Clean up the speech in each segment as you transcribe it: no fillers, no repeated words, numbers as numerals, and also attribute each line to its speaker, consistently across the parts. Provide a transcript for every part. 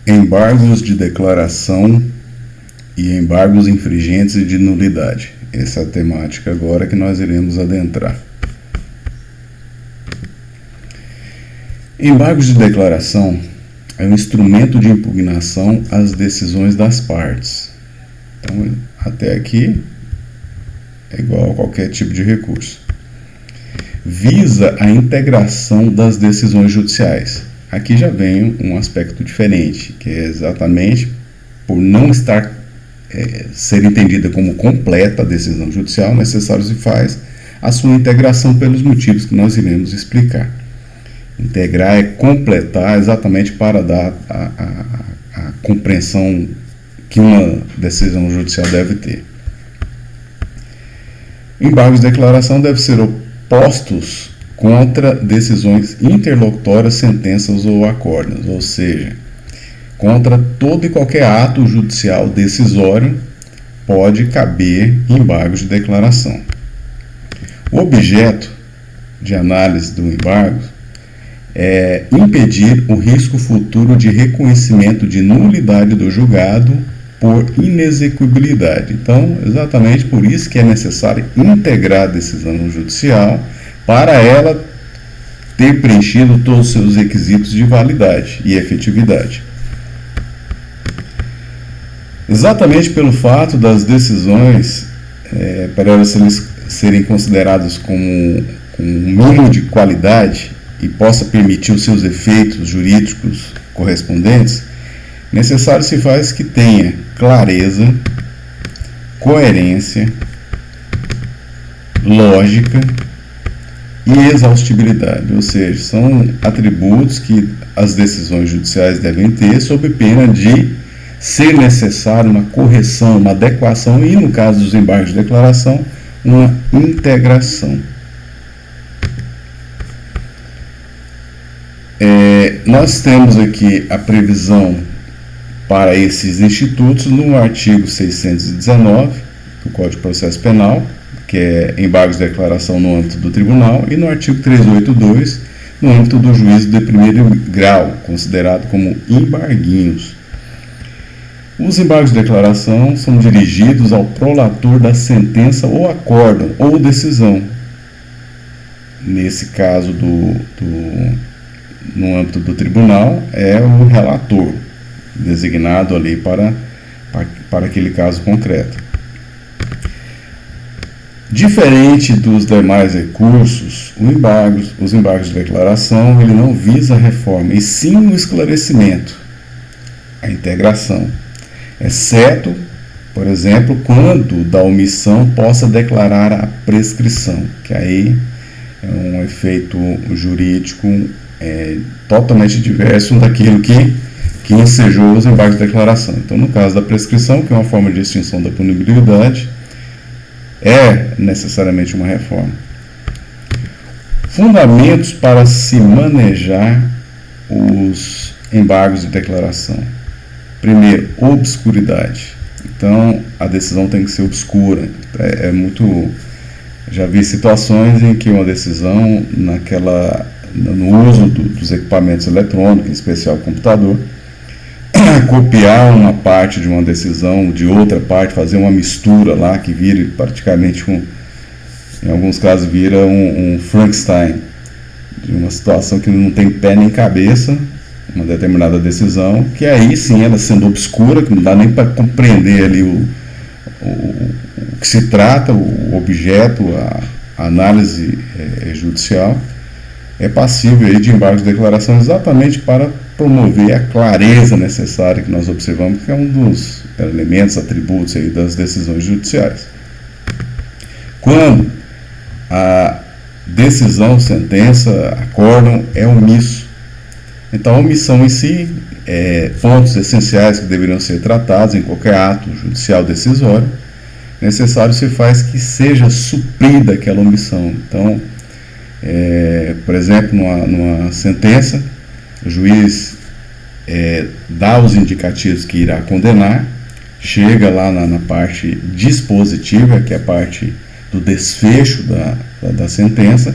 Speaker 1: Embargos de declaração e embargos infringentes e de nulidade. Essa é a temática agora que nós iremos adentrar. Embargos de declaração é um instrumento de impugnação às decisões das partes. Então, até aqui é igual a qualquer tipo de recurso. Visa a integração das decisões judiciais. Aqui já vem um aspecto diferente, que é exatamente por não estar ser entendida como completa a decisão judicial, necessário se faz a sua integração pelos motivos que nós iremos explicar. Integrar é completar exatamente para dar a compreensão que uma decisão judicial deve ter. Embargos de declaração devem ser opostos contra decisões interlocutórias, sentenças ou acórdãos, ou seja, contra todo e qualquer ato judicial decisório pode caber embargos de declaração. O objeto de análise do embargo é impedir o risco futuro de reconhecimento de nulidade do julgado por inexecuibilidade. Então, exatamente por isso que é necessário integrar a decisão judicial para ela ter preenchido todos os seus requisitos de validade e efetividade. Exatamente pelo fato das decisões, para elas serem consideradas como um mínimo de qualidade e possa permitir os seus efeitos jurídicos correspondentes, necessário se faz que tenha clareza, coerência, lógica e exaustibilidade, ou seja, são atributos que as decisões judiciais devem ter sob pena de ser necessário uma correção, uma adequação e, no caso dos embargos de declaração, uma integração. Nós temos aqui a previsão para esses institutos no artigo 619 do Código de Processo Penal, que é embargos de declaração no âmbito do tribunal, e no artigo 382, no âmbito do juízo de primeiro grau, considerado como embarguinhos. Os embargos de declaração são dirigidos ao prolator da sentença ou acórdão ou decisão. Nesse caso, no âmbito do tribunal, é o relator, designado ali para aquele caso concreto. Diferente dos demais recursos, os embargos de declaração, ele não visa a reforma, e sim o esclarecimento, a integração, exceto, por exemplo, quando da omissão possa declarar a prescrição, que aí é um efeito jurídico totalmente diverso daquilo que ensejou os embargos de declaração. Então, no caso da prescrição, que é uma forma de extinção da punibilidade, é necessariamente uma reforma. Fundamentos para se manejar os embargos de declaração. Primeiro, obscuridade. Então, a decisão tem que ser obscura. Já vi situações em que uma decisão, no uso dos equipamentos eletrônicos, em especial o computador, copiar uma parte de uma decisão de outra parte, fazer uma mistura lá que vira praticamente em alguns casos vira um Frankenstein, de uma situação que não tem pé nem cabeça, uma determinada decisão, que aí sim, ela sendo obscura, que não dá nem para compreender ali o que se trata, o objeto, a análise judicial, é passível aí de embargos de declaração exatamente para promover a clareza necessária que nós observamos, que é um dos elementos, atributos aí das decisões judiciais. Quando a decisão, sentença, acórdão é omisso. Então, a omissão em si, pontos essenciais que deveriam ser tratados em qualquer ato judicial decisório, necessário se faz que seja suprida aquela omissão. Então, por exemplo, numa sentença, o juiz dá os indicativos que irá condenar, chega lá na parte dispositiva, que é a parte do desfecho da sentença,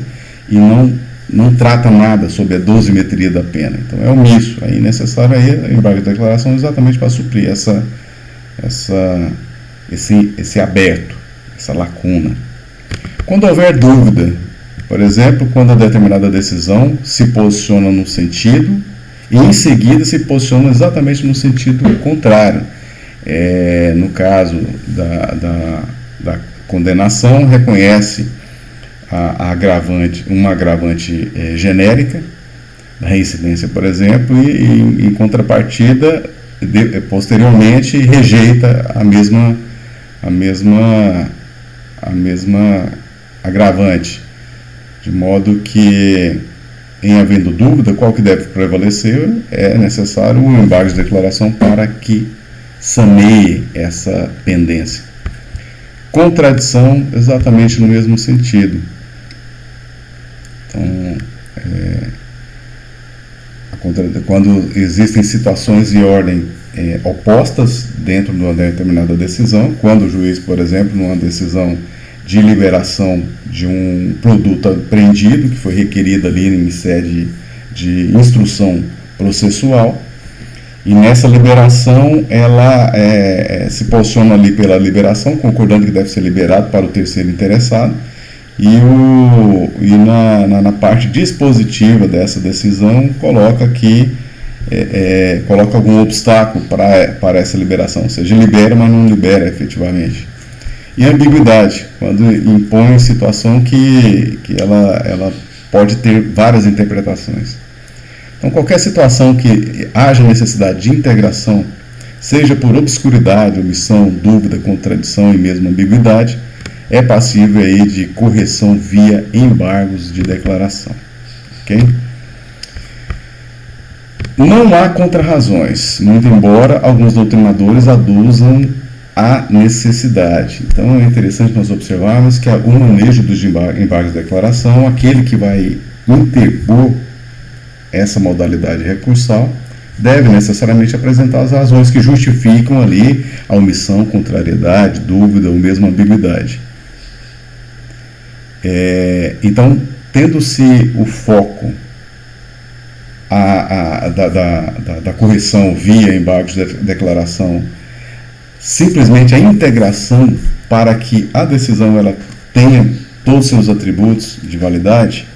Speaker 1: e não não trata nada sobre a dosimetria da pena. Então é omisso, é necessário aí embargo de declaração exatamente para suprir esse aberto, essa lacuna. Quando houver dúvida, por exemplo, quando a determinada decisão se posiciona num sentido e em seguida se posiciona exatamente no sentido contrário. No caso da condenação, reconhece uma agravante genérica, da reincidência, por exemplo, e em contrapartida, posteriormente, rejeita a mesma agravante, de modo que, em havendo dúvida, qual que deve prevalecer, é necessário um embargo de declaração para que saneie essa pendência. Contradição, exatamente no mesmo sentido. Então, quando existem situações de ordem opostas dentro de uma determinada decisão, quando o juiz, por exemplo, numa decisão de liberação de um produto apreendido, que foi requerido ali em sede de instrução processual, e nessa liberação ela se posiciona ali pela liberação, concordando que deve ser liberado para o terceiro interessado, e na parte dispositiva dessa decisão coloca algum obstáculo para essa liberação, ou seja, libera, mas não libera efetivamente. E a ambiguidade, quando impõe situação que ela pode ter várias interpretações. Então, qualquer situação que haja necessidade de integração, seja por obscuridade, omissão, dúvida, contradição e mesmo ambiguidade, é passível aí de correção via embargos de declaração. Ok? Não há contrarrazões, muito embora alguns doutrinadores aduzam a necessidade. Então é interessante nós observarmos que o manejo dos embargos de declaração, aquele que vai interpor essa modalidade recursal, deve necessariamente apresentar as razões que justificam ali a omissão, contrariedade, dúvida ou mesmo ambiguidade. Então, tendo-se o foco da correção via embargos de declaração, simplesmente a integração para que a decisão ela tenha todos os seus atributos de validade,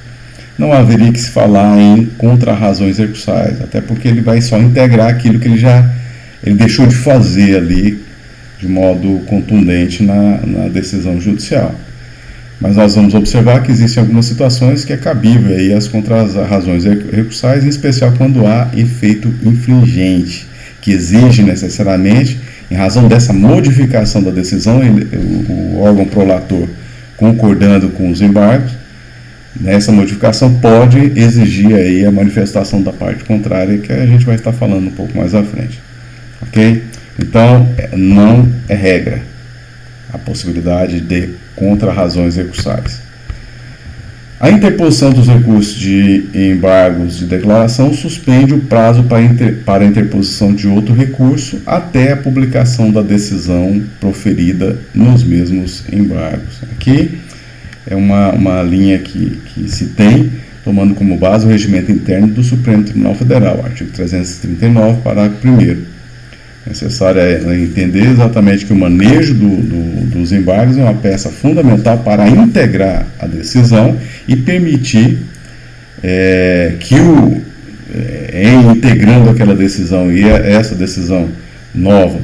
Speaker 1: não haveria que se falar em contrarrazões recursais, até porque ele vai só integrar aquilo que ele deixou de fazer ali de modo contundente na decisão judicial. Mas nós vamos observar que existem algumas situações que é cabível aí as contrarrazões recursais, em especial quando há efeito infringente, que exige necessariamente, em razão dessa modificação da decisão, o órgão prolator concordando com os embargos, nessa modificação pode exigir aí a manifestação da parte contrária, que a gente vai estar falando um pouco mais à frente. Ok? Então, não é regra a possibilidade de contrarrazões recursais. A interposição dos recursos de embargos de declaração suspende o prazo para a interposição de outro recurso até a publicação da decisão proferida nos mesmos embargos. Aqui é uma linha que se tem, tomando como base o regimento interno do Supremo Tribunal Federal, artigo 339, parágrafo 1º. Necessário entender exatamente que o manejo dos embargos é uma peça fundamental para integrar a decisão e permitir que integrando aquela decisão e essa decisão nova,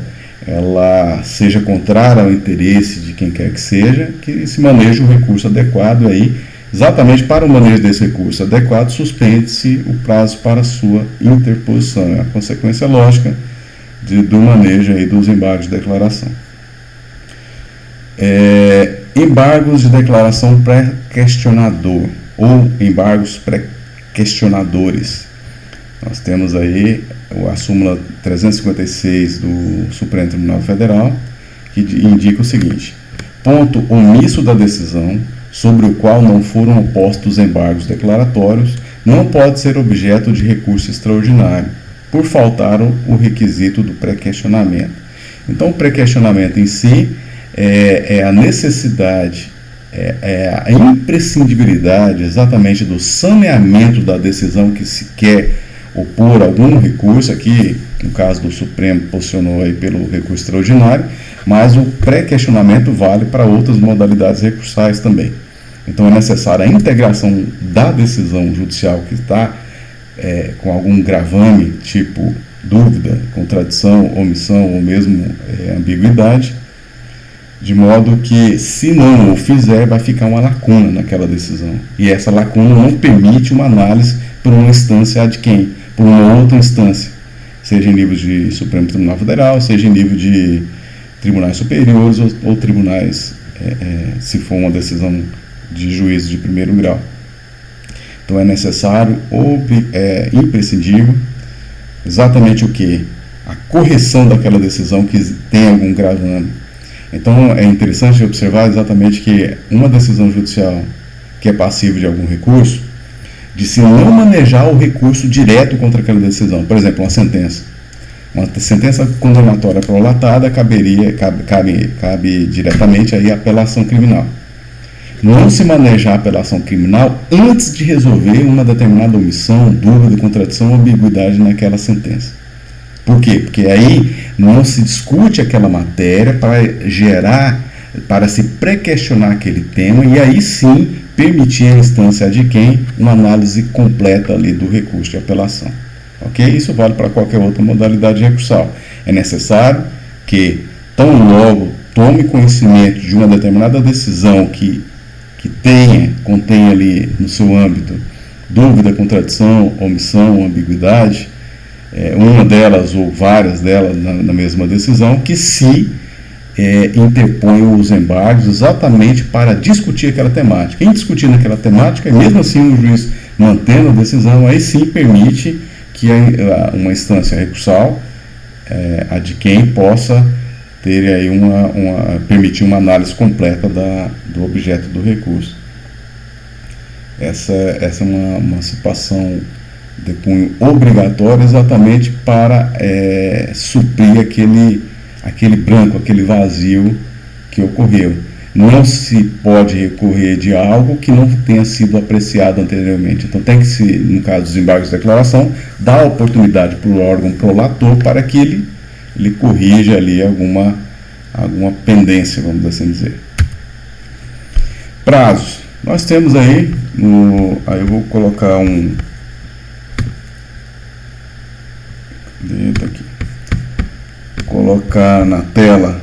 Speaker 1: ela seja contrária ao interesse de quem quer que seja, que se maneje o recurso adequado aí. Exatamente para o manejo desse recurso adequado, suspende-se o prazo para sua interposição. É a consequência lógica do manejo aí dos embargos de declaração. Embargos de declaração pré-questionador ou embargos pré-questionadores. Nós temos aí a súmula 356 do Supremo Tribunal Federal, que indica o seguinte: ponto omisso da decisão sobre o qual não foram opostos embargos declaratórios não pode ser objeto de recurso extraordinário, por faltar o requisito do pré-questionamento. Então, o pré-questionamento em si é a necessidade a imprescindibilidade exatamente do saneamento da decisão que se quer opor algum recurso. Aqui, no caso do Supremo, posicionou aí pelo recurso extraordinário, mas o pré-questionamento vale para outras modalidades recursais também. Então é necessária a integração da decisão judicial que está com algum gravame, tipo dúvida, contradição, omissão ou mesmo ambiguidade, de modo que, se não o fizer, vai ficar uma lacuna naquela decisão. E essa lacuna não permite uma análise por uma instância adquém, por uma outra instância, seja em nível de Supremo Tribunal Federal, seja em nível de tribunais superiores ou tribunais, se for uma decisão de juízo de primeiro grau. Então é necessário, imprescindível, exatamente o que? A correção daquela decisão que tem algum gravame. Então é interessante observar exatamente que uma decisão judicial que é passível de algum recurso, de se não manejar o recurso direto contra aquela decisão. Por exemplo, uma sentença condenatória prolatada cabe diretamente aí a apelação criminal. Não se manejar a apelação criminal antes de resolver uma determinada omissão, dúvida, contradição ou ambiguidade naquela sentença. Por quê? Porque aí não se discute aquela matéria para se pré-questionar aquele tema e aí sim permitir à instância de quem uma análise completa ali do recurso de apelação. Ok? Isso vale para qualquer outra modalidade recursal. É necessário que, tão logo tome conhecimento de uma determinada decisão que contém ali no seu âmbito dúvida, contradição, omissão, ambiguidade, uma delas ou várias delas na mesma decisão, que se interponham os embargos exatamente para discutir aquela temática. Em discutir aquela temática, e mesmo assim o juiz mantendo a decisão, aí sim permite que uma instância recursal, a de quem possa ter aí permitir uma análise completa do objeto do recurso. Essa é uma situação de cunho obrigatório exatamente para suprir aquele branco, aquele vazio que ocorreu. Não se pode recorrer de algo que não tenha sido apreciado anteriormente. Então tem que se, no caso dos embargos de declaração, dar a oportunidade para o órgão prolator para que ele corrija ali alguma pendência, vamos assim dizer. Prazos. Nós temos aí, aí eu vou colocar aqui, colocar na tela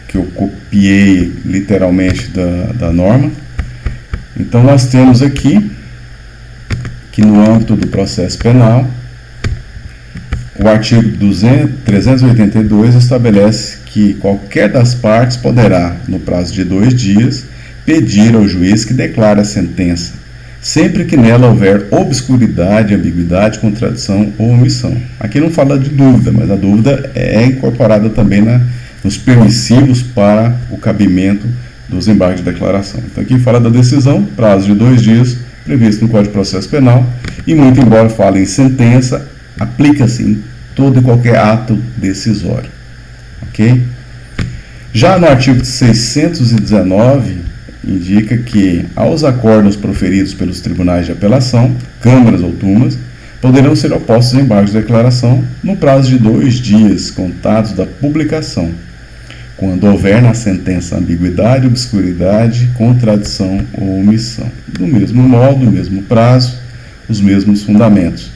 Speaker 1: que eu copiei literalmente da norma. Então nós temos aqui que no âmbito do processo penal, o artigo 382 estabelece que qualquer das partes poderá, no prazo de 2 dias, pedir ao juiz que declare a sentença, sempre que nela houver obscuridade, ambiguidade, contradição ou omissão. Aqui não fala de dúvida, mas a dúvida é incorporada também nos permissivos para o cabimento dos embargos de declaração. Então aqui fala da decisão, prazo de 2 dias, previsto no Código de Processo Penal, e muito embora fale em sentença, aplica-se em todo e qualquer ato decisório. Ok? Já no artigo 619, indica que, aos acordos proferidos pelos tribunais de apelação, câmaras ou turmas, poderão ser opostos embargos de declaração no prazo de 2 dias, contados da publicação, quando houver na sentença ambiguidade, obscuridade, contradição ou omissão. Do mesmo modo, no mesmo prazo, os mesmos fundamentos.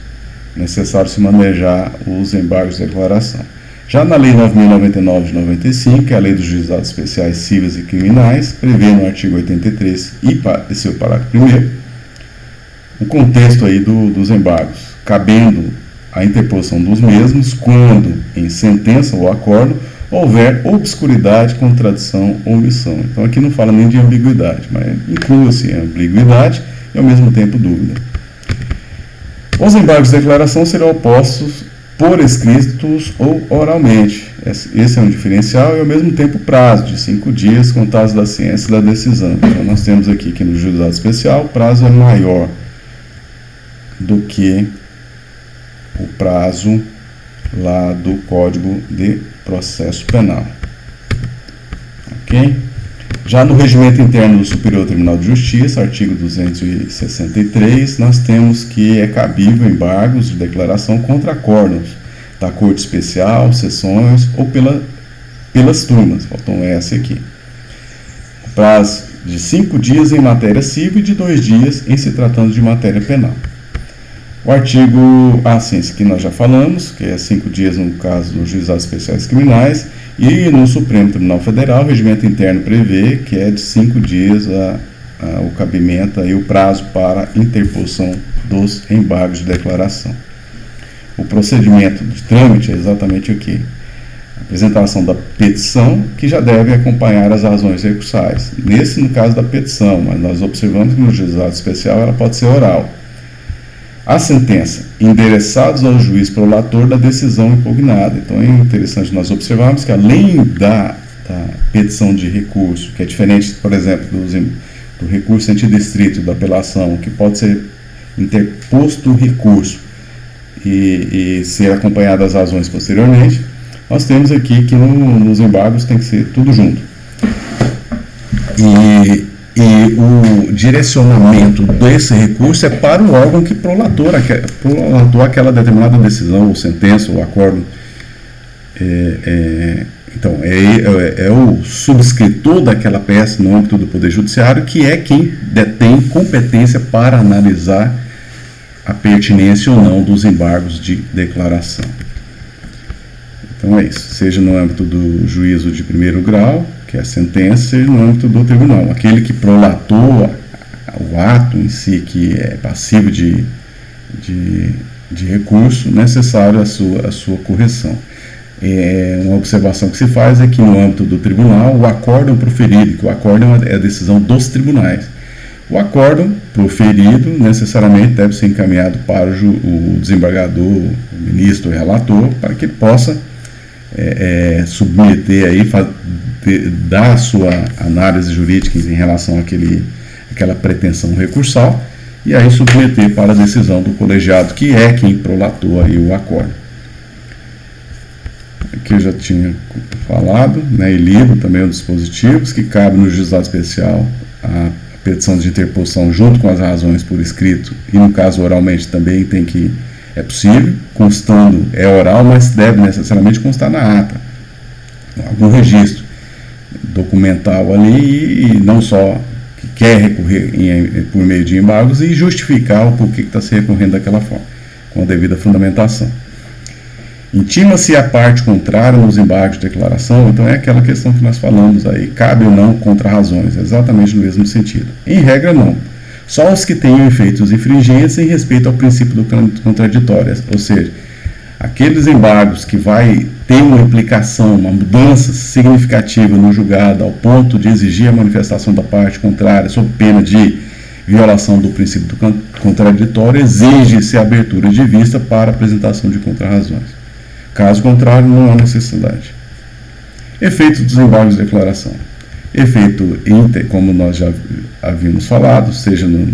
Speaker 1: Necessário se manejar os embargos de declaração. Já na Lei 9.099 de 95, que é a Lei dos Juizados Especiais Cíveis e Criminais, prevê no artigo 83 e seu parágrafo 1º, o contexto aí dos embargos, cabendo a interposição dos mesmos quando, em sentença ou acordo, houver obscuridade, contradição ou omissão. Então aqui não fala nem de ambiguidade, mas inclui-se a ambiguidade e ao mesmo tempo dúvida. Os embargos de declaração serão opostos por escritos ou oralmente. Esse é um diferencial e ao mesmo tempo prazo de 5 dias contados da ciência da decisão. Então nós temos aqui que no juizado especial o prazo é maior do que o prazo lá do Código de Processo Penal. ok? Já no regimento interno do Superior Tribunal de Justiça, artigo 263, nós temos que é cabível embargos de declaração contra acórdãos da Corte Especial, sessões ou pelas turmas, faltou um S aqui. Prazo de 5 dias em matéria civil e de 2 dias em se tratando de matéria penal. O artigo, esse que nós já falamos, que é 5 dias no caso dos juizados especiais criminais, e no Supremo Tribunal Federal, o regimento interno prevê que é de 5 dias o cabimento e o prazo para interposição dos embargos de declaração. O procedimento de trâmite é exatamente o que? A apresentação da petição, que já deve acompanhar as razões recursais. No caso da petição, mas nós observamos que no juizado especial ela pode ser oral. A sentença, endereçados ao juiz prolator da decisão impugnada. Então é interessante nós observarmos que além da petição de recurso, que é diferente, por exemplo, do recurso antidistrito da apelação, que pode ser interposto o recurso e ser acompanhado das razões posteriormente, nós temos aqui que nos embargos tem que ser tudo junto. E o direcionamento desse recurso é para o órgão que prolatou aquela determinada decisão, ou sentença, ou acordo. Então, é o subscritor daquela peça no âmbito do Poder Judiciário que é quem detém competência para analisar a pertinência ou não dos embargos de declaração. Então é isso, seja no âmbito do juízo de primeiro grau, que é a sentença, seja no âmbito do tribunal. Aquele que prolatou o ato em si, que é passivo de recurso, necessário a sua correção. Uma observação que se faz é que no âmbito do tribunal, o acórdão proferido, que o acórdão é a decisão dos tribunais. O acórdão proferido necessariamente deve ser encaminhado para o desembargador, o ministro, o relator, para que ele possa submeter aí, dar a sua análise jurídica em relação àquela pretensão recursal e aí submeter para a decisão do colegiado, que é quem prolatou aí o acordo. Aqui eu já tinha falado, e lido também os dispositivos, que cabe no juizado especial a petição de interposição junto com as razões por escrito, e no caso oralmente também é possível, constando, é oral, mas deve necessariamente constar na ata, algum registro documental ali, e não só que quer recorrer por meio de embargos e justificar o porquê que está se recorrendo daquela forma, com a devida fundamentação. Intima-se a parte contrária nos embargos de declaração, então é aquela questão que nós falamos aí, cabe ou não contra-razões, exatamente no mesmo sentido. Em regra, não. Só os que tenham efeitos infringentes em respeito ao princípio do contraditório, ou seja, aqueles embargos que vai ter uma implicação, uma mudança significativa no julgado ao ponto de exigir a manifestação da parte contrária sob pena de violação do princípio do contraditório, exige-se a abertura de vista para apresentação de contra-razões. Caso contrário, não há necessidade. Efeito dos embargos de declaração. Efeito como nós já havíamos falado, seja no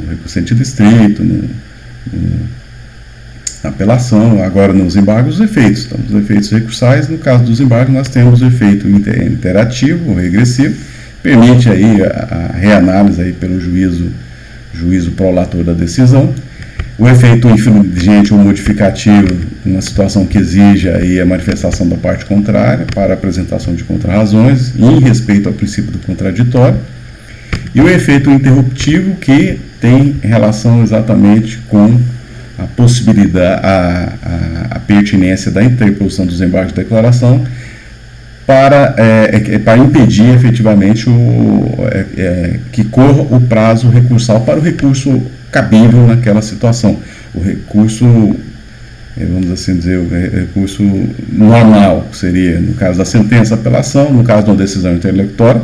Speaker 1: recurso antidistrito, na apelação, agora nos embargos, os efeitos. Então, os efeitos recursais, no caso dos embargos, nós temos o efeito interativo ou regressivo, permite aí a reanálise aí pelo juízo prolator da decisão. O efeito infringente ou modificativo, uma situação que exige aí a manifestação da parte contrária para a apresentação de contrarrazões em respeito ao princípio do contraditório. E o efeito interruptivo, que tem relação exatamente com a possibilidade, a pertinência da interposição dos embargos de declaração para impedir efetivamente que corra o prazo recursal para o recurso cabível naquela situação. O recurso, vamos assim dizer, o recurso normal, que seria, no caso da sentença, apelação, no caso de uma decisão interlocutória,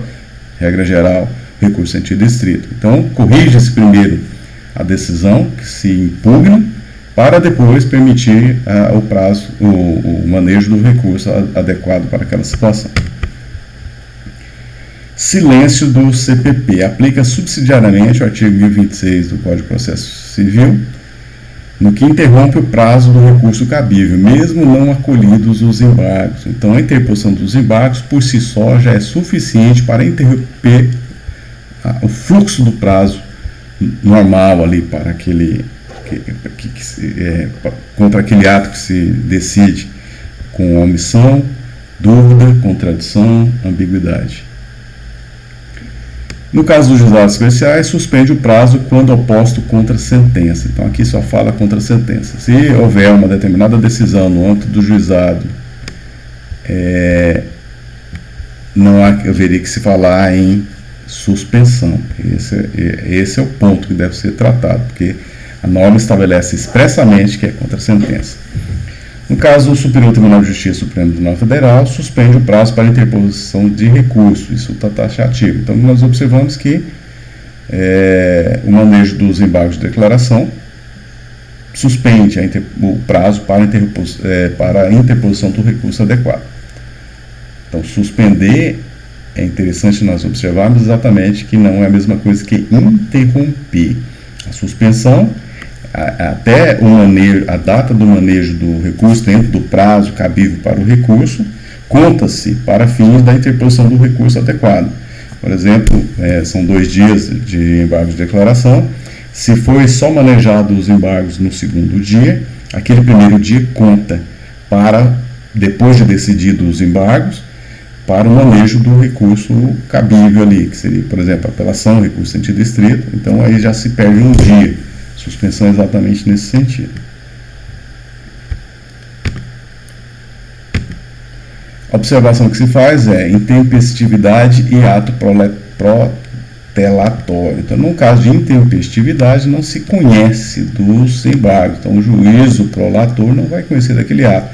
Speaker 1: regra geral, recurso antidistrito. Então, corrige-se primeiro a decisão que se impugna, para depois permitir o prazo, o manejo do recurso adequado para aquela situação. Silêncio do CPP. Aplica subsidiariamente o artigo 1026 do Código de Processo Civil, no que interrompe o prazo do recurso cabível, mesmo não acolhidos os embargos. Então, a interposição dos embargos, por si só, já é suficiente para interromper o fluxo do prazo normal ali para aquele contra aquele ato que se decide com omissão, dúvida, contradição, ambiguidade. No caso dos juizados especiais, suspende o prazo quando oposto contra a sentença. Então, aqui só fala contra a sentença. Se houver uma determinada decisão no âmbito do juizado, não haveria que se falar em suspensão. Esse é o ponto que deve ser tratado, porque a norma estabelece expressamente que é contra a sentença. No caso do Superior Tribunal de Justiça Supremo Tribunal Federal, suspende o prazo para interposição de recurso. Isso está taxativo. Então, nós observamos que o manejo dos embargos de declaração suspende o prazo para a interposição do recurso adequado. Então, suspender, é interessante nós observarmos exatamente que não é a mesma coisa que interromper. A suspensão, até a data do manejo do recurso dentro do prazo cabível para o recurso, conta-se para fins da interposição do recurso adequado. Por exemplo, são 2 dias de embargo de declaração. Se foi só manejado os embargos no segundo dia, aquele primeiro dia conta para, depois de decididos os embargos, para o manejo do recurso cabível ali, que seria, por exemplo, apelação, recurso em sentido estrito. Então, aí já se perde um dia. Suspensão exatamente nesse sentido. A observação que se faz é intempestividade e ato protelatório. Então, no caso de intempestividade, não se conhece dos embargos. Então, o juízo prolator não vai conhecer daquele ato.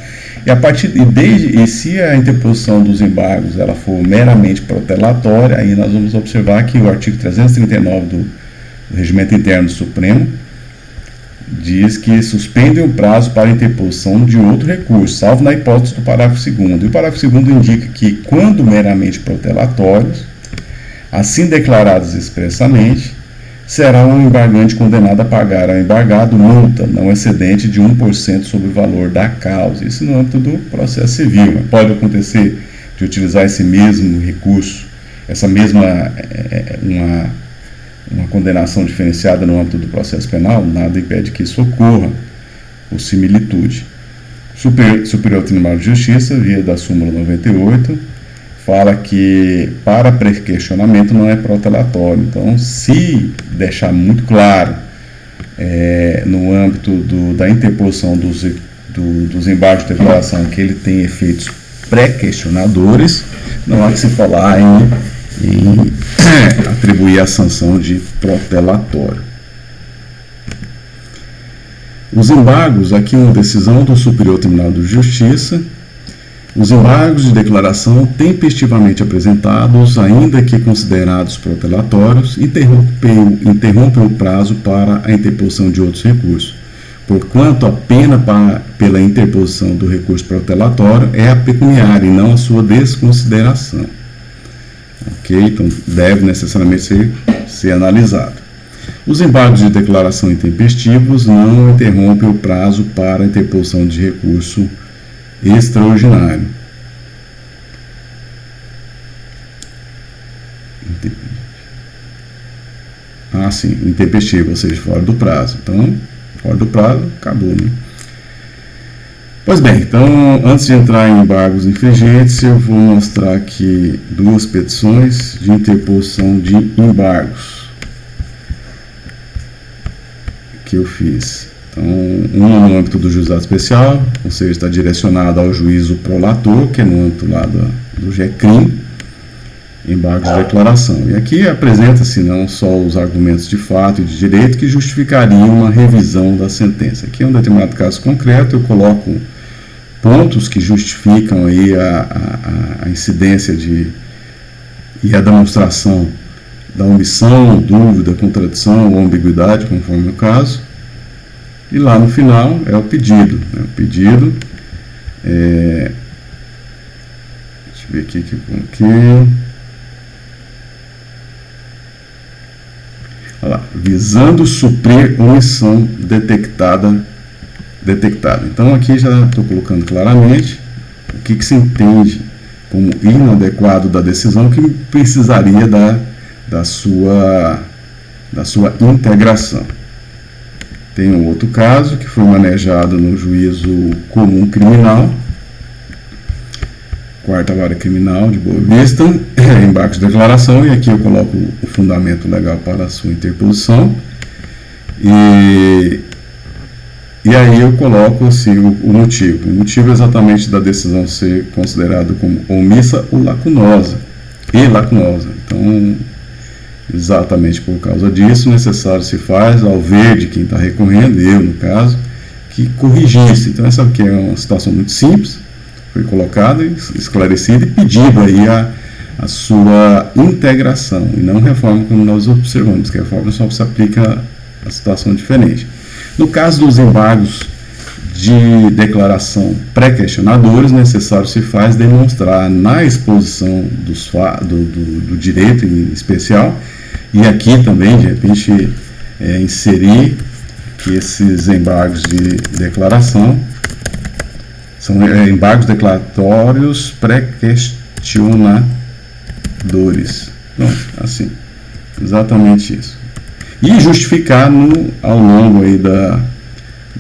Speaker 1: E se a interposição dos embargos ela for meramente protelatória, aí nós vamos observar que o artigo 339 do Regimento Interno do Supremo diz que suspende o prazo para interposição de outro recurso, salvo na hipótese do parágrafo 2º. E o parágrafo 2º indica que, quando meramente protelatórios, assim declarados expressamente, será um embargante condenado a pagar ao embargado multa não excedente de 1% sobre o valor da causa. Isso no âmbito do processo civil. Mas pode acontecer de utilizar esse mesmo recurso, essa mesma uma condenação diferenciada no âmbito do processo penal, nada impede que isso ocorra, por similitude. Superior Tribunal de Justiça, via da súmula 98, fala que para pré-questionamento não é protelatório. Então, se deixar muito claro no âmbito da interposição dos embargos de declaração que ele tem efeitos pré-questionadores, não há que se falar em atribuir a sanção de protelatório. Os embargos, aqui uma decisão do Superior Tribunal de Justiça. Os embargos de declaração tempestivamente apresentados, ainda que considerados protelatórios, interrompem o prazo para a interposição de outros recursos, porquanto a pena pela interposição do recurso protelatório é a pecuniária e não a sua desconsideração. Ok? Então, deve necessariamente ser analisado. Os embargos de declaração intempestivos não interrompem o prazo para a interposição de recurso extraordinário. Sim, intempestivo, ou seja, fora do prazo. Então, fora do prazo, acabou, né? Pois bem, então, antes de entrar em embargos infringentes, eu vou mostrar aqui 2 petições de interposição de embargos que eu fiz. Então, uma no âmbito do juizado especial, ou seja, está direcionada ao juízo prolator, que é no âmbito lá do GECRIM, embargos de declaração. E aqui apresenta-se não só os argumentos de fato e de direito que justificariam uma revisão da sentença. Aqui, em um determinado caso concreto, eu coloco pontos que justificam aí a incidência e a demonstração da omissão, dúvida, contradição ou ambiguidade, conforme o caso. E lá no final é o pedido. Né? O pedido deixa eu ver aqui que eu coloquei. Olha lá, visando suprir omissão detectada detectado. Então aqui já estou colocando claramente o que se entende como inadequado da decisão, que precisaria da sua integração. Tem um outro caso que foi manejado no juízo comum criminal, 4ª Vara Criminal de Boa Vista, embargos de declaração, e aqui eu coloco o fundamento legal para a sua interposição, e aí eu coloco assim, o motivo. O motivo é exatamente da decisão ser considerada como omissa ou lacunosa. Então, exatamente por causa disso, necessário se faz, ao ver de quem está recorrendo, eu no caso, que corrigisse. Então essa aqui é uma situação muito simples, foi colocada, esclarecida e pedido aí a sua integração, e não reforma como nós observamos, que a reforma só se aplica a situação diferente. No caso dos embargos de declaração pré-questionadores, necessário se faz demonstrar na exposição do direito em especial, e aqui também, de repente, inserir que esses embargos de declaração são embargos declaratórios pré-questionadores. Pronto, assim, exatamente isso. E justificar ao longo aí da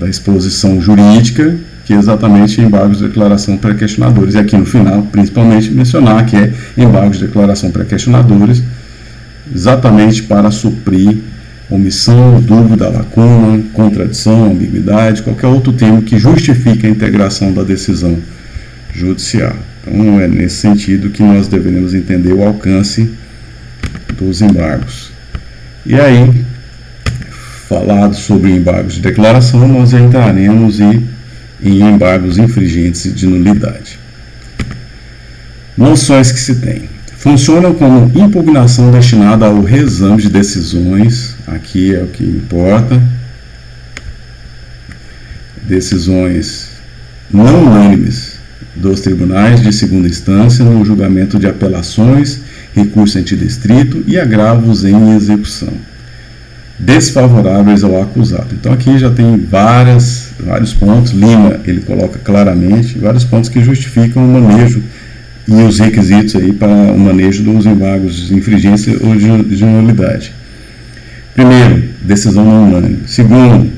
Speaker 1: exposição jurídica, que é exatamente embargos de declaração pré-questionadores. E aqui no final, principalmente, mencionar que é embargos de declaração pré-questionadores, exatamente para suprir omissão, dúvida, lacuna, contradição, ambiguidade, qualquer outro termo que justifique a integração da decisão judicial. Então, é nesse sentido que nós deveremos entender o alcance dos embargos. E aí, falado sobre embargos de declaração, nós entraremos em embargos infringentes de nulidade. Noções que se tem. Funcionam como impugnação destinada ao reexame de decisões, aqui é o que importa, decisões não unânimes dos tribunais de segunda instância no julgamento de apelações, recurso em sentido estrito e agravos em execução, desfavoráveis ao acusado. Então aqui já tem vários pontos, Lima ele coloca claramente, vários pontos que justificam o manejo e os requisitos aí para o manejo dos embargos de infringência ou de nulidade. Primeiro, decisão não unânime. Segundo,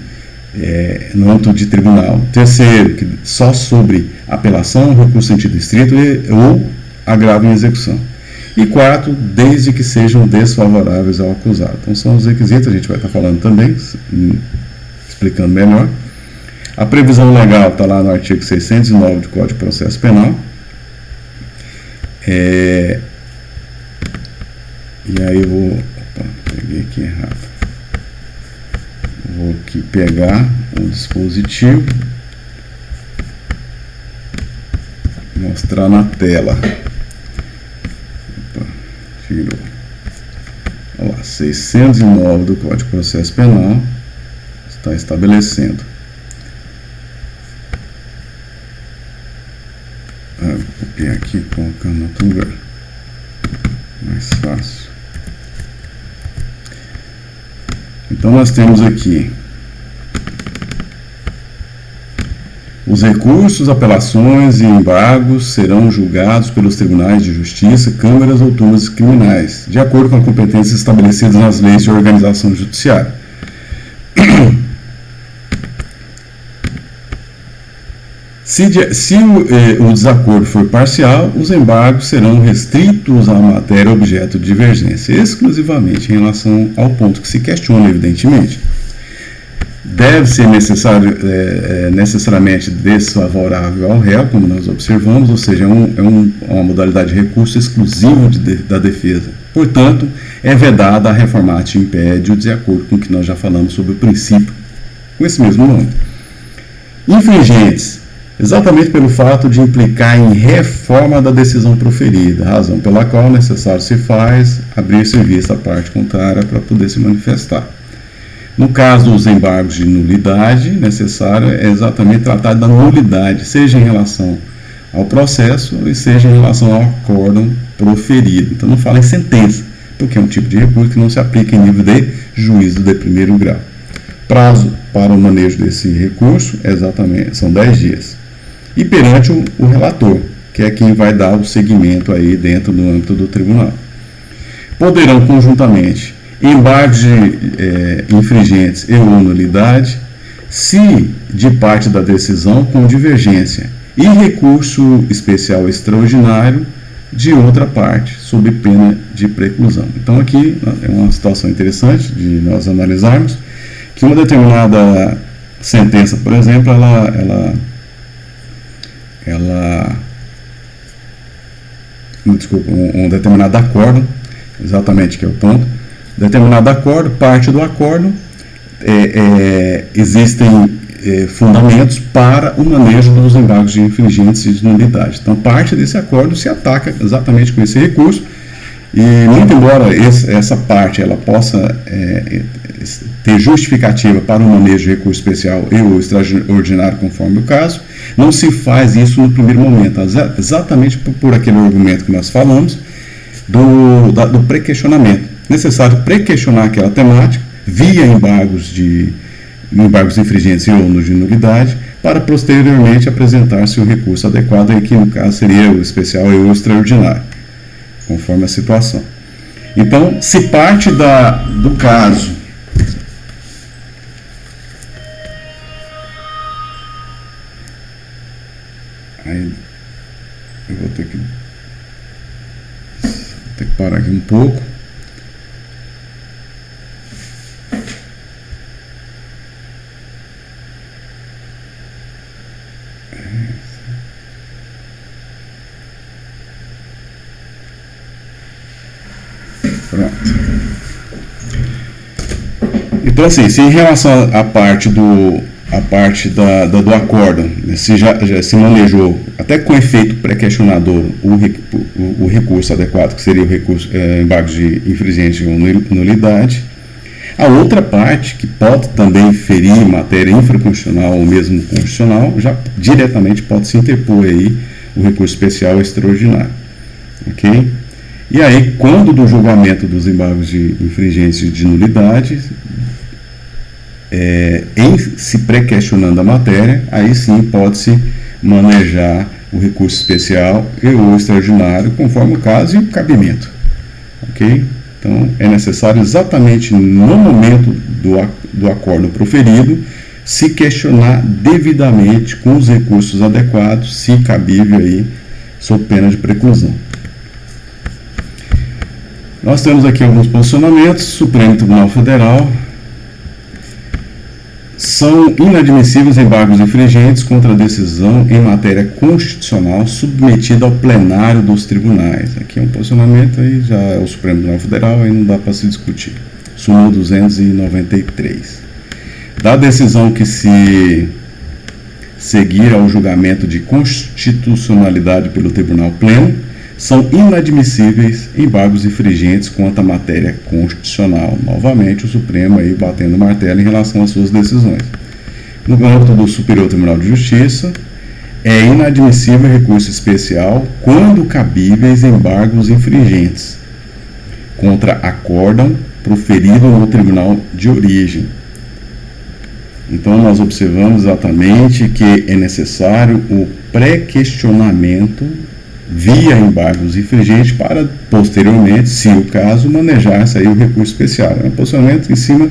Speaker 1: no âmbito de tribunal. Terceiro, que só sobre apelação, recurso em sentido estrito ou agravo em execução. E quarto, desde que sejam desfavoráveis ao acusado. Então são os requisitos, a gente vai estar falando também, explicando melhor. A previsão legal está lá no artigo 609 do Código de Processo Penal. E aí eu vou... Opa, peguei aqui errado. Vou aqui pegar o dispositivo, mostrar na tela. Opa, tirou. Olha lá, 609 do Código de Processo Penal está estabelecendo. Vou copiar aqui e colocar no outro lugar. Mais fácil. Então nós temos aqui os recursos, apelações e embargos serão julgados pelos tribunais de justiça, câmaras ou turmas criminais, de acordo com as competências estabelecidas nas leis de organização judiciária. Se o desacordo for parcial, os embargos serão restritos à matéria objeto de divergência, exclusivamente em relação ao ponto que se questiona, evidentemente. Deve ser necessariamente desfavorável ao réu, como nós observamos, ou seja, é uma modalidade de recurso exclusivo da defesa. Portanto, é vedada a reformatio impediu, de acordo com o que nós já falamos sobre o princípio, com esse mesmo nome. Infringentes. Exatamente pelo fato de implicar em reforma da decisão proferida, razão pela qual necessário se faz abrir-se vista à parte contrária para poder se manifestar. No caso dos embargos de nulidade, necessário é exatamente tratar da nulidade, seja em relação ao processo e seja em relação ao acórdão proferido. Então não fala em sentença, porque é um tipo de recurso que não se aplica em nível de juízo de primeiro grau. Prazo para o manejo desse recurso são 10 dias. E perante o relator, que é quem vai dar o seguimento aí dentro do âmbito do tribunal. Poderão conjuntamente embargos infringentes e ou nulidade, se de parte da decisão com divergência, e recurso especial extraordinário de outra parte, sob pena de preclusão. Então aqui é uma situação interessante de nós analisarmos, que uma determinada sentença, por exemplo, um determinado acordo, exatamente que é o ponto, determinado acordo, parte do acordo, existem fundamentos para o manejo dos embargos de infringentes e de nulidade. Então, parte desse acordo se ataca exatamente com esse recurso, e muito embora essa parte ela possa ter justificativa para o manejo de recurso especial e ou extraordinário, conforme o caso, não se faz isso no primeiro momento, exatamente por aquele argumento que nós falamos, do pré-questionamento. Necessário pré-questionar aquela temática via embargos infringentes e ou de nulidade, para posteriormente apresentar-se o recurso adequado, aí que no caso seria o especial e o extraordinário, conforme a situação. Então, se parte do caso aí eu vou ter que parar aqui um pouco. Pronto. Então, assim, se em relação à parte do acordo, se já se manejou, até com efeito pré-questionador, o recurso adequado, que seria o recurso embargos de infringente ou nulidade, a outra parte, que pode também ferir matéria infraconstitucional ou mesmo constitucional, já diretamente pode se interpor aí o recurso especial extraordinário. Ok? E aí, quando do julgamento dos embargos de infringentes e de nulidade, em se pré-questionando a matéria, aí sim pode-se manejar o recurso especial e o extraordinário, conforme o caso e o cabimento. Ok? Então, é necessário exatamente no momento do acordo proferido, se questionar devidamente com os recursos adequados, se cabível aí, sob pena de preclusão. Nós temos aqui alguns posicionamentos. Supremo Tribunal Federal: são inadmissíveis embargos infringentes contra a decisão em matéria constitucional submetida ao plenário dos tribunais. Aqui é um posicionamento, aí já é o Supremo Tribunal Federal, aí não dá para se discutir. Súmula 293. Da decisão que se seguir ao julgamento de constitucionalidade pelo Tribunal Pleno, são inadmissíveis embargos infringentes quanto à matéria constitucional. Novamente, o Supremo aí batendo o martelo em relação às suas decisões. No âmbito do Superior Tribunal de Justiça, é inadmissível recurso especial quando cabíveis embargos infringentes contra acórdão proferido no tribunal de origem. Então, nós observamos exatamente que é necessário o pré-questionamento via embargos infringentes para, posteriormente, se o caso, manejar-se aí o recurso especial. É um posicionamento em cima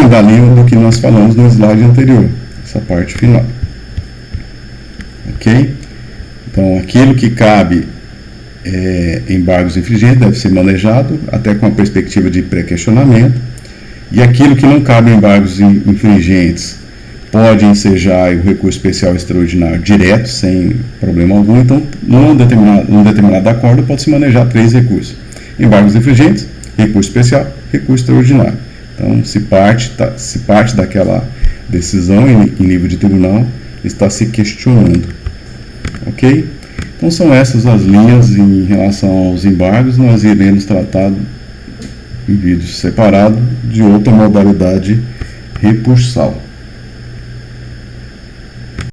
Speaker 1: da linha do que nós falamos no slide anterior, essa parte final. Ok? Então, aquilo que cabe embargos infringentes deve ser manejado até com a perspectiva de pré-questionamento, e aquilo que não cabe embargos infringentes pode ensejar o recurso especial extraordinário direto, sem problema algum. Então, num determinado acordo, pode-se manejar 3 recursos: embargos infringentes, recurso especial, recurso extraordinário. Então, se parte daquela decisão em nível de tribunal, está se questionando. Ok? Então, são essas as linhas em relação aos embargos. Nós iremos tratar em vídeo separado de outra modalidade recursal.